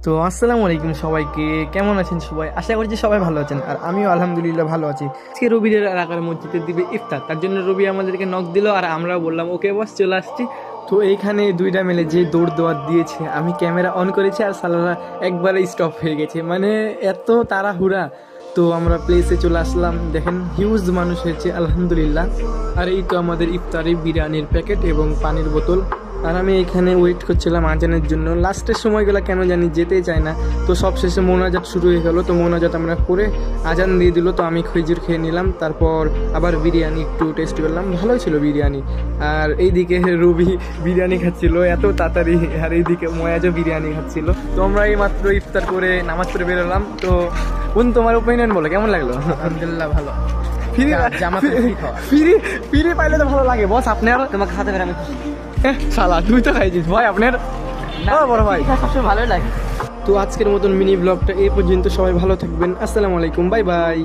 তো আসসালামু আলাইকুম সবাইকে, কেমন আছেন সবাই? আশা করছি সবাই ভালো আছেন, আর আমিও আলহামদুলিল্লাহ ভালো আছি। আজকে রবির এলাকার মসজিদে দিবে ইফতার, তার জন্য রবি আমাদেরকে নক দিল আর আমরাও বললাম ওকে বস চলে আসছি। তো এইখানে দুইটা মিলে যে দৌড় দেওয়ার দিয়েছে, আমি ক্যামেরা অন করেছি আর সালারা একবারে স্টপ হয়ে গেছে, মানে এত তাড়াহুড়া। তো আমরা প্লেসে চলে আসলাম, দেখেন হিউজ মানুষ হয়েছে আলহামদুলিল্লাহ। আর এই তো আমাদের ইফতারি বিরিয়ানির প্যাকেট এবং পানির বোতল। আর আমি এখানে ওয়েট করছিলাম আজানের জন্য, লাস্টের সময়গুলো কেন জানি যেতেই চায় না। তো সবশেষে মোনাজাত শুরু হয়ে গেল, তো মোনাজাত আমরা করে আজান দিয়ে দিল, তো আমি খেজুর খেয়ে নিলাম। তারপর আবার বিরিয়ানি একটু টেস্ট করলাম, ভালোই ছিল বিরিয়ানি। আর এইদিকে রবি বিরিয়ানি খাচ্ছিল এত তাড়াতাড়ি, আর এইদিকে ময়াজও বিরিয়ানি খাচ্ছিল। তো আমরা এই মাত্র ইফতার করে নামাজ পড়ে বেরোলাম। তো বোন, তোমার ওপিনিয়ন বলো, কেমন লাগলো? আলহামদুলিল্লাহ ভালো। ফ্রি জামাতে ফ্রি খাওয়া। ফ্রি ফ্রি পাইলে তো ভালো লাগে বস। আপনার তোমাকে খাতে পেরে আমি খুশি। শালা তুই তো খাইছিস ভাই, আপনার বড় ভাই। সবসময় ভালোই লাগে। তো আজকের মতন মিনি ব্লগটা এই পর্যন্ত, সবাই ভালো থাকবেন, আসসালামু আলাইকুম, বাই বাই।